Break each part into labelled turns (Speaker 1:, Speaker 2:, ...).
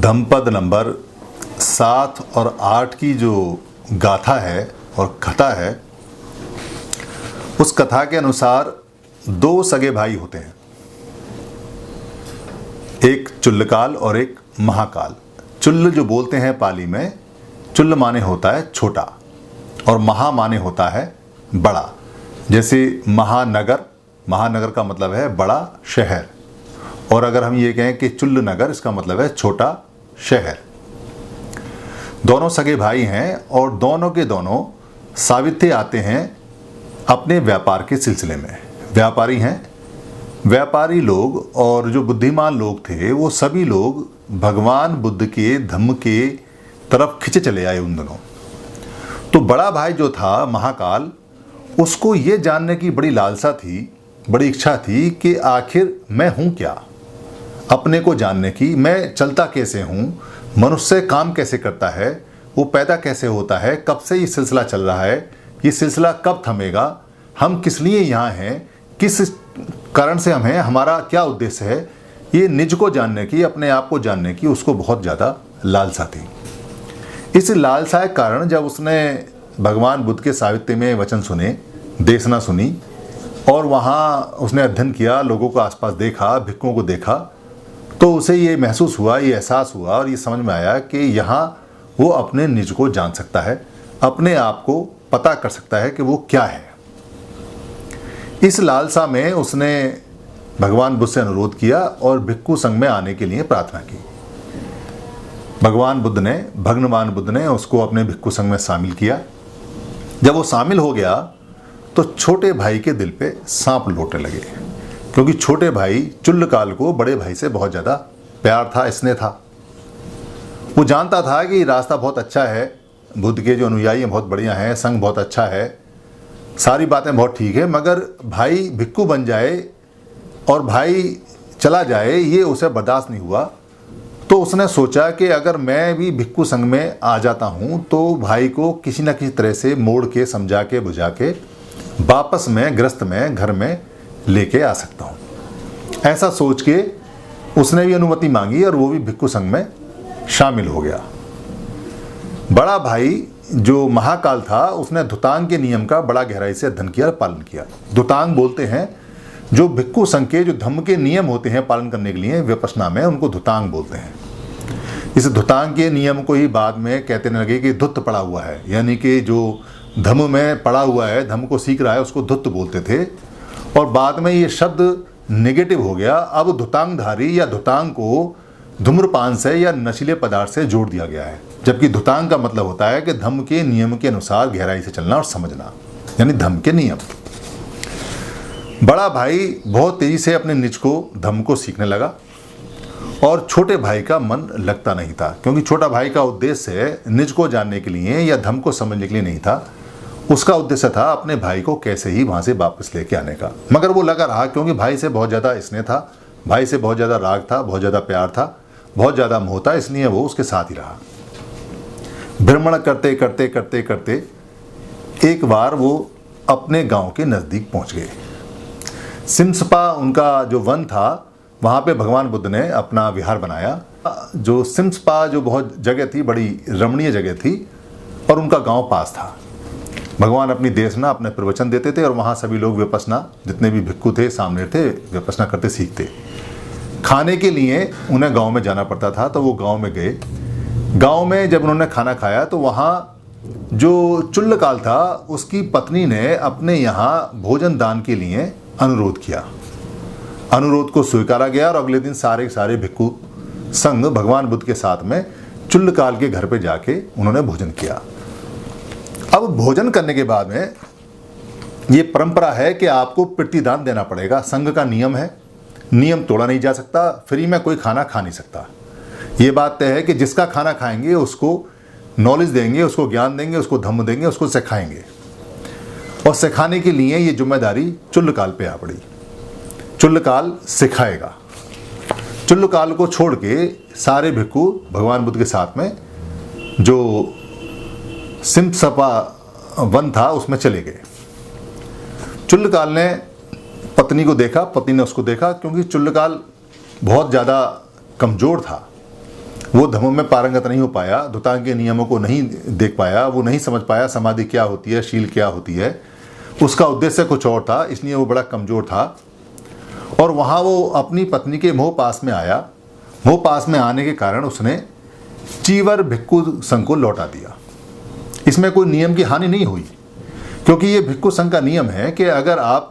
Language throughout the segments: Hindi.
Speaker 1: धम्मपद नंबर 7 और 8 की जो गाथा है और कथा है, उस कथा के अनुसार दो सगे भाई होते हैं, एक चुल्लकाल और एक महाकाल। चुल्ल जो बोलते हैं पाली में, चुल्ल माने होता है छोटा और महा माने होता है बड़ा। जैसे महानगर, महानगर का मतलब है बड़ा शहर, और अगर हम ये कहें कि चुल्ल नगर, इसका मतलब है छोटा शहर। दोनों सगे भाई हैं और दोनों के दोनों सावित्य आते हैं अपने व्यापार के सिलसिले में। व्यापारी हैं, व्यापारी लोग और जो बुद्धिमान लोग थे वो सभी लोग भगवान बुद्ध के धम्म के तरफ खिंचे चले आए उन दोनों। तो बड़ा भाई जो था महाकाल, उसको ये जानने की बड़ी लालसा थी, बड़ी इच्छा थी कि आखिर मैं हूँ क्या, अपने को जानने की। मैं चलता कैसे हूँ, मनुष्य काम कैसे करता है, वो पैदा कैसे होता है, कब से ये सिलसिला चल रहा है, ये सिलसिला कब थमेगा, हम किस लिए यहाँ हैं, किस कारण से हम हैं, हमारा क्या उद्देश्य है, ये निज को जानने की, अपने आप को जानने की उसको बहुत ज़्यादा लालसा थी। इस लालसा के कारण जब उसने भगवान बुद्ध के साहित्य में वचन सुने, देशना सुनी और वहाँ उसने अध्ययन किया, लोगों को आसपास देखा, भिक्षुओं को देखा, तो उसे ये महसूस हुआ, ये एहसास हुआ और ये समझ में आया कि यहाँ वो अपने निज को जान सकता है, अपने आप को पता कर सकता है कि वो क्या है। इस लालसा में उसने भगवान बुद्ध से अनुरोध किया और भिक्षु संघ में आने के लिए प्रार्थना की। भगवान बुद्ध ने उसको अपने भिक्षु संघ में शामिल किया। जब वो शामिल हो गया तो छोटे भाई के दिल पे सांप लौटने लगे, क्योंकि छोटे भाई चुल्लकाल को बड़े भाई से बहुत ज़्यादा प्यार था, स्नेह था। वो जानता था कि रास्ता बहुत अच्छा है, बुद्ध के जो अनुयायी हैं बहुत बढ़िया हैं, संघ बहुत अच्छा है, सारी बातें बहुत ठीक है, मगर भाई भिक्षु बन जाए और भाई चला जाए, ये उसे बर्दाश्त नहीं हुआ। तो उसने सोचा कि अगर मैं भी भिक्षु संघ में आ जाता हूँ तो भाई को किसी न किसी तरह से मोड़ के, समझा के, बुझा के वापस में गृहस्थ में घर में लेके आ सकता हूँ। ऐसा सोच के उसने भी अनुमति मांगी और वो भी भिक्षु संघ में शामिल हो गया। बड़ा भाई जो महाकाल था, उसने धुतांग के नियम का बड़ा गहराई से अध्ययन किया और पालन किया। धुतांग बोलते हैं जो भिक्षु संघ के जो धम्म के नियम होते हैं पालन करने के लिए विपश्यना में, उनको धुतांग बोलते हैं। इस धुतांग के नियम को ही बाद में कहते लगे कि धुत्त पड़ा हुआ है, यानी कि जो धम्म में पड़ा हुआ है, धम्म को सीख रहा है, उसको धुत्त बोलते थे। और बाद में ये शब्द नेगेटिव हो गया, अब धुतांगधारी या धुतांग को धूम्रपान से या नशीले पदार्थ से जोड़ दिया गया है, जबकि धुतांग का मतलब होता है कि धम्म के नियम के अनुसार गहराई से चलना और समझना, यानी धम्म के नियम। बड़ा भाई बहुत तेजी से अपने निज को, धम्म को सीखने लगा और छोटे भाई का मन लगता नहीं था, क्योंकि छोटा भाई का उद्देश्य निज को जानने के लिए या धम्म को समझने के लिए नहीं था। उसका उद्देश्य था अपने भाई को कैसे ही वहाँ से वापस लेके आने का। मगर वो लगा रहा, क्योंकि भाई से बहुत ज़्यादा स्नेह था, भाई से बहुत ज़्यादा राग था, बहुत ज़्यादा प्यार था, बहुत ज़्यादा मोह था, इसलिए वो उसके साथ ही रहा। भ्रमण करते करते करते करते एक बार वो अपने गांव के नज़दीक पहुंच गए। सिमसपा उनका जो वन था, वहाँ पे भगवान बुद्ध ने अपना विहार बनाया। जो सिमसपा जो बहुत जगह थी, बड़ी रमणीय जगह थी और उनका गांव पास था। भगवान अपनी देशना, अपने प्रवचन देते थे और वहाँ सभी लोग विपश्यना, जितने भी भिक्षु थे सामने थे, विपश्यना करते सीखते। खाने के लिए उन्हें गांव में जाना पड़ता था, तो वो गांव में गए। गांव में जब उन्होंने खाना खाया तो वहाँ जो चुल्लकाल था, उसकी पत्नी ने अपने यहाँ भोजन दान के लिए अनुरोध किया। अनुरोध को स्वीकारा गया और अगले दिन सारे भिक्षु संघ भगवान बुद्ध के साथ में चुल्लकाल के घर पे जाके उन्होंने भोजन किया। अब भोजन करने के बाद में ये परंपरा है कि आपको प्रतिदान देना पड़ेगा, संघ का नियम है, नियम तोड़ा नहीं जा सकता, फ्री में कोई खाना खा नहीं सकता। ये बात तय है कि जिसका खाना खाएंगे उसको नॉलेज देंगे, उसको ज्ञान देंगे, उसको धम्म देंगे, उसको सिखाएंगे। और सिखाने के लिए ये जिम्मेदारी चुल्लकाल पे आ पड़ी। चुल्लकाल सिखाएगा। चुल्लकाल को छोड़ के सारे भिक्षु भगवान बुद्ध के साथ में जो सिमसपा वन था उसमें चले गए। चुल्लकाल ने पत्नी को देखा, पत्नी ने उसको देखा, क्योंकि चुल्लकाल बहुत ज़्यादा कमज़ोर था, वो धम्म में पारंगत नहीं हो पाया, धुतांग के नियमों को नहीं देख पाया, वो नहीं समझ पाया समाधि क्या होती है, शील क्या होती है, उसका उद्देश्य कुछ और था, इसलिए वो बड़ा कमज़ोर था। और वहाँ वो अपनी पत्नी के मोह पास में आया। मोह पास में आने के कारण उसने चीवर भिक्खु संघ को लौटा दिया। इसमें कोई नियम की हानि नहीं हुई, क्योंकि ये भिक्खु संघ का नियम है कि अगर आप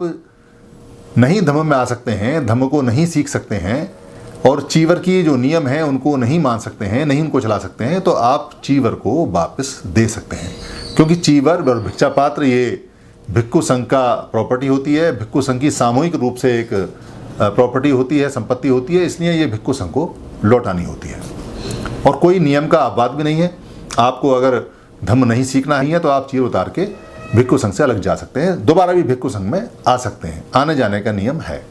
Speaker 1: नहीं धम्म में आ सकते हैं, धम्म को नहीं सीख सकते हैं और चीवर की जो नियम है उनको नहीं मान सकते हैं, नहीं उनको चला सकते हैं, तो आप चीवर को वापस दे सकते हैं। क्योंकि चीवर और भिक्षा पात्र ये भिक्खु संघ का प्रॉपर्टी होती है, भिक्खु संघ की सामूहिक रूप से एक प्रॉपर्टी होती है, संपत्ति होती है, इसलिए ये भिक्खु संघ को लौटानी होती है। और कोई नियम का अपवाद भी नहीं है। आपको अगर धम्म नहीं सीखना ही है तो आप चीर उतार के भिक्खु संघ से अलग जा सकते हैं, दोबारा भी भिक्खु संघ में आ सकते हैं, आने जाने का नियम है।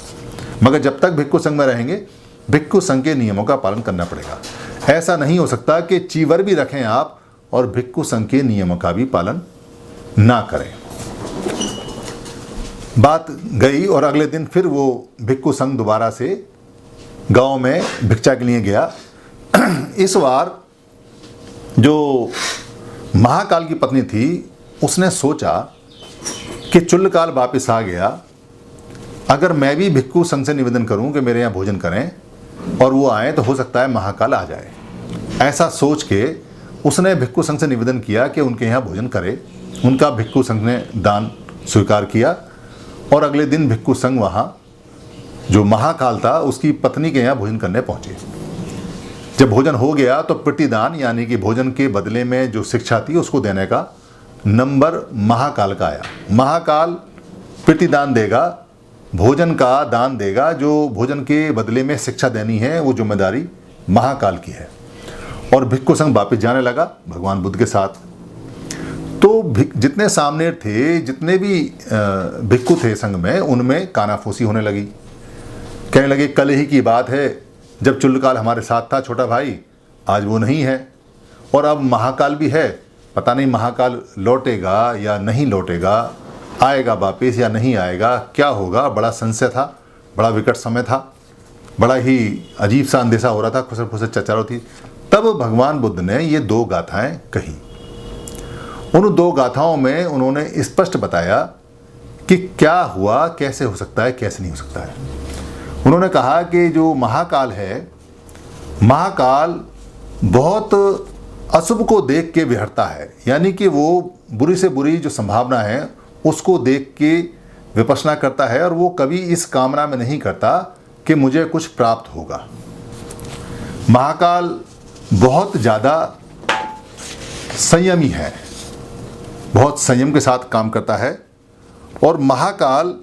Speaker 1: मगर जब तक भिक्खु संघ में रहेंगे भिक्खु संघ के नियमों का पालन करना पड़ेगा। ऐसा नहीं हो सकता कि चीवर भी रखें आप और भिक्खु संघ के नियमों का भी पालन ना करें। बात गई और अगले दिन फिर वो भिक्खु संघ दोबारा से गांव में भिक्षा के लिए गया। इस बार जो महाकाल की पत्नी थी उसने सोचा कि चुल्लकाल वापस आ गया, अगर मैं भी भिक्खु संघ से निवेदन करूं कि मेरे यहाँ भोजन करें और वो आए तो हो सकता है महाकाल आ जाए। ऐसा सोच के उसने भिक्खु संघ से निवेदन किया कि उनके यहाँ भोजन करे। उनका भिक्खु संघ ने दान स्वीकार किया और अगले दिन भिक्खु संघ वहाँ जो महाकाल था उसकी पत्नी के यहाँ भोजन करने पहुँचे। जब भोजन हो गया तो प्रतिदान यानी कि भोजन के बदले में जो शिक्षा थी उसको देने का नंबर महाकाल का आया। महाकाल प्रतिदान देगा, भोजन का दान देगा, जो भोजन के बदले में शिक्षा देनी है वो जिम्मेदारी महाकाल की है। और भिक्खु संघ वापस जाने लगा भगवान बुद्ध के साथ। तो जितने सामने थे, जितने भी भिक्खु थे संघ में, उनमें कानाफूसी होने लगी। कहने लगे कल ही की बात है जब चुल्लकाल हमारे साथ था छोटा भाई, आज वो नहीं है और अब महाकाल भी है, पता नहीं महाकाल लौटेगा या नहीं लौटेगा, आएगा वापस या नहीं आएगा, क्या होगा। बड़ा संशय था, बड़ा विकट समय था, बड़ा ही अजीब सा अंदेशा हो रहा था, खुसर फुसर चर्चा होती। तब भगवान बुद्ध ने ये दो गाथाएं कही। उन दो गाथाओं में उन्होंने स्पष्ट बताया कि क्या हुआ, कैसे हो सकता है, कैसे नहीं हो सकता है। उन्होंने कहा कि जो महाकाल है, महाकाल बहुत अशुभ को देख के विहरता है, यानी कि वो बुरी से बुरी जो संभावना है उसको देख के विपश्यना करता है और वो कभी इस कामना में नहीं करता कि मुझे कुछ प्राप्त होगा। महाकाल बहुत ज़्यादा संयमी है, बहुत संयम के साथ काम करता है और महाकाल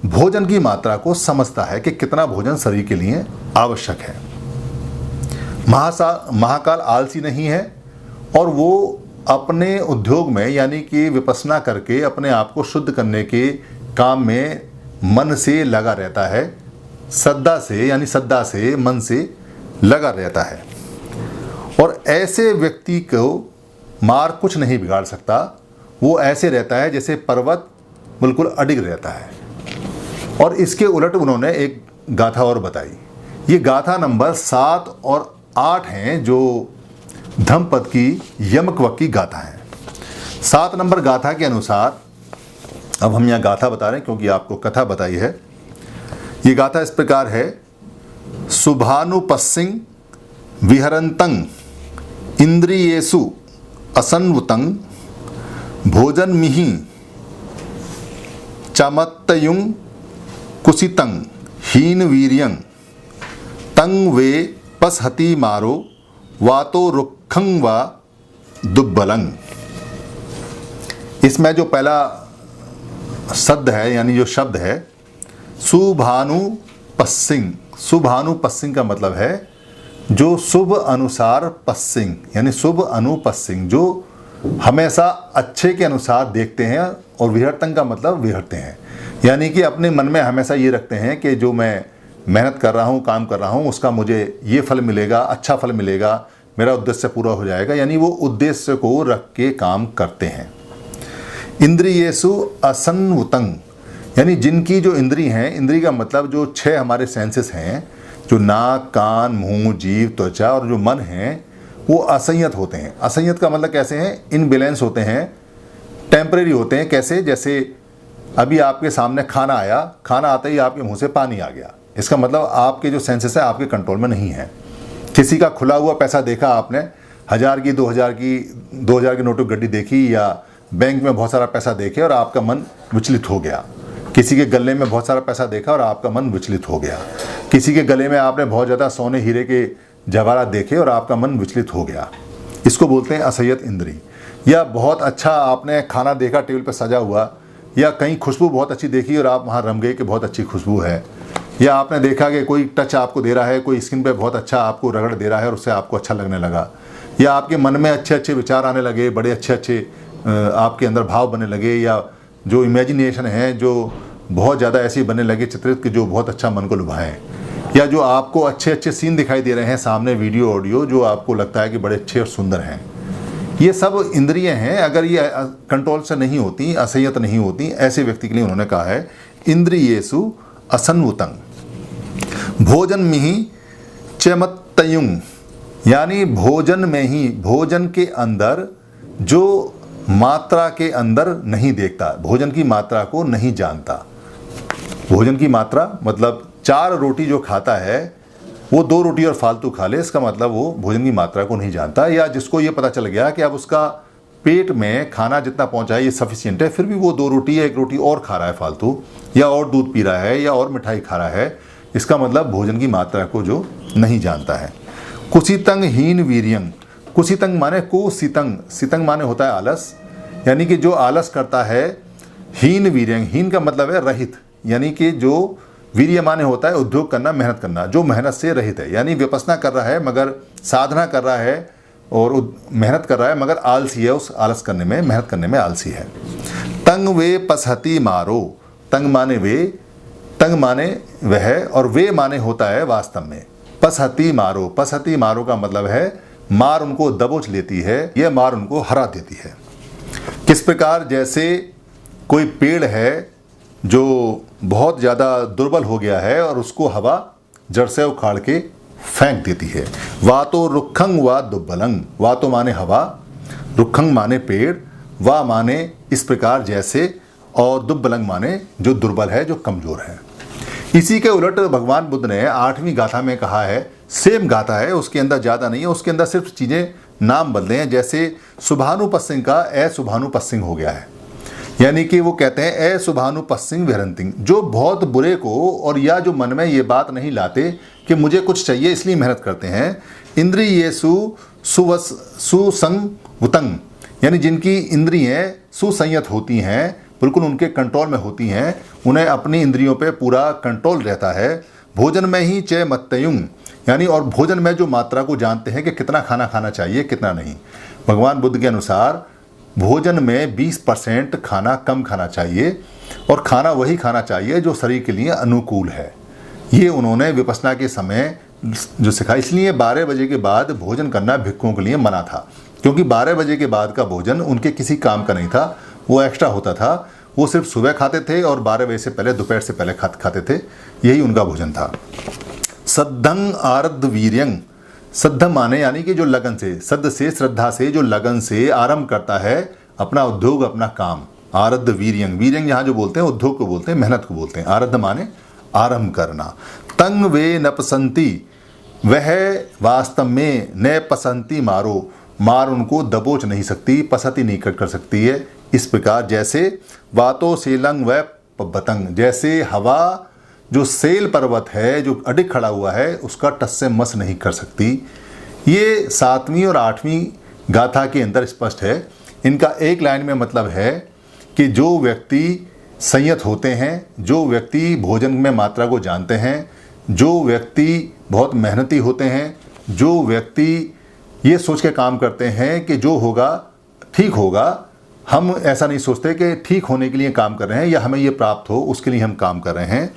Speaker 1: भोजन की मात्रा को समझता है कि कितना भोजन शरीर के लिए आवश्यक है। महाकाल आलसी नहीं है और वो अपने उद्योग में यानी कि विपश्यना करके अपने आप को शुद्ध करने के काम में मन से लगा रहता है, श्रद्धा से यानी श्रद्धा से मन से लगा रहता है। और ऐसे व्यक्ति को मार कुछ नहीं बिगाड़ सकता। वो ऐसे रहता है जैसे पर्वत बिल्कुल अडिग रहता है। और इसके उलट उन्होंने एक गाथा और बताई। ये गाथा नंबर 7 और 8 हैं जो धम्मपद की यमकवक की गाथा है। 7 नंबर गाथा के अनुसार, अब हम यहाँ गाथा बता रहे हैं क्योंकि आपको कथा बताई है। ये गाथा इस प्रकार है। शुभानुपस्सिं विहरन्तं इंद्रियेषु असन्वतं भोजनमिहि चमत्तयुं कुसितं हीनवीर्यं तं वे पसहति मारो वातो रुक्षं व दुब्बलं। इसमें जो पहला शब्द है यानी जो शब्द है शुभानुपस्सिं, शुभानुपस्सिं का मतलब है जो शुभ अनुसार पस्सिंग यानी शुभ अनुपस्सिंग, जो हमेशा अच्छे के अनुसार देखते हैं। और विहरतंग का मतलब विहरते हैं, यानी कि अपने मन में हमेशा ये रखते हैं कि जो मैं मेहनत कर रहा हूँ, काम कर रहा हूँ, उसका मुझे ये फल मिलेगा, अच्छा फल मिलेगा, मेरा उद्देश्य पूरा हो जाएगा, यानी वो उद्देश्य को रख के काम करते हैं। इंद्रियेषु असन्वतं, यानी जिनकी जो इंद्री हैं, इंद्री का मतलब जो 6 हमारे सेंसेस हैं, जो नाक, कान, मुंह, जीभ, त्वचा और जो मन हैं, वो असंयत होते हैं। असंयत का मतलब कैसे हैं? इनबैलेंस होते हैं, टेम्परेरी होते हैं। कैसे? जैसे अभी आपके सामने खाना आया, खाना आते ही आपके मुंह से पानी आ गया, इसका मतलब आपके जो सेंसेस है आपके कंट्रोल में नहीं है। किसी का खुला हुआ पैसा देखा आपने, 1000 की 2000 की नोटों की गड्डी देखी, या बैंक में बहुत सारा पैसा देखे और आपका मन विचलित हो गया। किसी के गले में बहुत सारा पैसा देखा और आपका मन विचलित हो गया। किसी के गले में आपने बहुत ज़्यादा सोने हीरे के जवाहरात देखे और आपका मन विचलित हो गया। इसको बोलते हैं असंयत इंद्री। या बहुत अच्छा आपने खाना देखा टेबल पर सजा हुआ, या कहीं खुशबू बहुत अच्छी देखी और आप वहाँ रम गए कि बहुत अच्छी खुशबू है। या आपने देखा कि कोई टच आपको दे रहा है, कोई स्किन पे बहुत अच्छा आपको रगड़ दे रहा है और उससे आपको अच्छा लगने लगा। या आपके मन में अच्छे अच्छे विचार आने लगे, बड़े अच्छे अच्छे आपके अंदर भाव बनने लगे, या जो इमेजिनेशन है जो बहुत ज़्यादा ऐसी बनने लगे चित्रित कि जो बहुत अच्छा मन को लुभाएं। या जो आपको अच्छे अच्छे सीन दिखाई दे रहे हैं सामने, वीडियो ऑडियो, जो आपको लगता है कि बड़े अच्छे और सुंदर हैं। ये सब इंद्रियां हैं। अगर ये कंट्रोल से नहीं होती, असंयत नहीं होती, ऐसे व्यक्ति के लिए उन्होंने कहा है इंद्रियेषु असंवतं भोजन में ही चमत्तयुंग, यानी भोजन में ही, भोजन के अंदर जो मात्रा के अंदर नहीं देखता, भोजन की मात्रा को नहीं जानता। भोजन की मात्रा मतलब 4 रोटी जो खाता है वो 2 रोटी और फालतू खा ले, इसका मतलब वो भोजन की मात्रा को नहीं जानता। या जिसको ये पता चल गया कि अब उसका पेट में खाना जितना पहुंचा है ये सफिशिएंट है, फिर भी वो 2 रोटी या 1 रोटी और खा रहा है फालतू, या और दूध पी रहा है, या और मिठाई खा रहा है, इसका मतलब भोजन की मात्रा को जो नहीं जानता है। कुसितंग हीन वीर्यंग, कुसितंग माने कुसितंग, सितंग माने होता है आलस, यानी कि जो आलस करता है। हीन वीर्यंग, हीन का मतलब है रहित, यानी कि जो वीर्य माने होता है उद्योग करना, मेहनत करना, जो मेहनत से रहित है, यानी विपස්සना कर रहा है मगर साधना कर रहा है और मेहनत कर रहा है मगर आलसी है, उस आलस करने में, मेहनत करने में आलसी है। तंग वे पसहती मारो, तंग माने वे, तंग माने वह, और वे माने होता है वास्तव में। पसहती मारो, पसहती मारो का मतलब है मार उनको दबोच लेती है, यह मार उनको हरा देती है। किस प्रकार? जैसे कोई पेड़ है जो बहुत ज़्यादा दुर्बल हो गया है और उसको हवा जड़ से उखाड़ के फेंक देती है। वातो रुखंग व दुब्बलंग, वातो माने हवा, रुखंग माने पेड़, वा माने इस प्रकार जैसे, और दुब्बलंग माने जो दुर्बल है, जो कमज़ोर है। इसी के उलट भगवान बुद्ध ने 8वीं गाथा में कहा है, सेम गाथा है, उसके अंदर ज़्यादा नहीं है, उसके अंदर सिर्फ चीज़ें नाम बदले हैं। जैसे शुभानुपस्सिंग का अशुभानुपस्सिंग हो गया है, यानी कि वो कहते हैं अशुभानुपस्सिंग विहरन्ति, जो बहुत बुरे को और या जो मन में ये बात नहीं लाते कि मुझे कुछ चाहिए इसलिए मेहनत करते हैं। इंद्रियेषु सुसंवतं, यानी जिनकी इंद्रियां सुसंयत होती हैं, बिल्कुल उनके कंट्रोल में होती हैं, उन्हें अपनी इंद्रियों पे पूरा कंट्रोल रहता है। भोजन में ही च मत्तयुंग, यानी और भोजन में जो मात्रा को जानते हैं कि कितना खाना खाना चाहिए, कितना नहीं। भगवान बुद्ध के अनुसार भोजन में 20% खाना कम खाना चाहिए और खाना वही खाना चाहिए जो शरीर के लिए अनुकूल है। ये उन्होंने विपස්සना के समय जो सिखाया। इसलिए 12 बजे के बाद भोजन करना भिक्षुओं के लिए मना था, क्योंकि 12 बजे के बाद का भोजन उनके किसी काम का नहीं था, वो एक्स्ट्रा होता था। वो सिर्फ सुबह खाते थे और 12 बजे से पहले, दोपहर से पहले खाते थे, यही उनका भोजन था। सद्धं आरब्ध वीर्यं, सद्ध माने यानी कि जो लगन से, सद्ध से श्रद्धा से, जो लगन से आरंभ करता है अपना उद्योग, अपना काम। आरब्ध वीर्यं, वीर्यं यहाँ जो बोलते हैं उद्योग को बोलते हैं, मेहनत को बोलते हैं। आरब्ध माने आरंभ करना। तंग वे न पसंती, वह वास्तव में न पसंती मारो, मार उनको दबोच नहीं सकती, पसती नहीं कर सकती है। इस प्रकार जैसे वातो सेलंग व पतंग, जैसे हवा जो सेल पर्वत है जो अडिग खड़ा हुआ है उसका टस से मस नहीं कर सकती। ये 7वीं और 8वीं गाथा के अंदर स्पष्ट है। इनका एक लाइन में मतलब है कि जो व्यक्ति संयत होते हैं, जो व्यक्ति भोजन में मात्रा को जानते हैं, जो व्यक्ति बहुत मेहनती होते हैं, जो व्यक्ति ये सोच के काम करते हैं कि जो होगा ठीक होगा, हम ऐसा नहीं सोचते कि ठीक होने के लिए काम कर रहे हैं या हमें ये प्राप्त हो उसके लिए हम काम कर रहे हैं,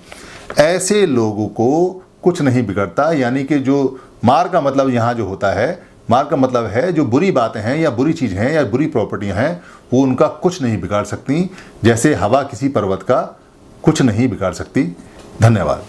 Speaker 1: ऐसे लोगों को कुछ नहीं बिगड़ता। यानी कि जो मार का मतलब यहाँ जो होता है, मार का मतलब है जो बुरी बातें हैं या बुरी चीज़ हैं या बुरी प्रॉपर्टियाँ हैं वो उनका कुछ नहीं बिगाड़ सकती। जैसे हवा किसी पर्वत का कुछ नहीं बिगाड़ सकती। धन्यवाद।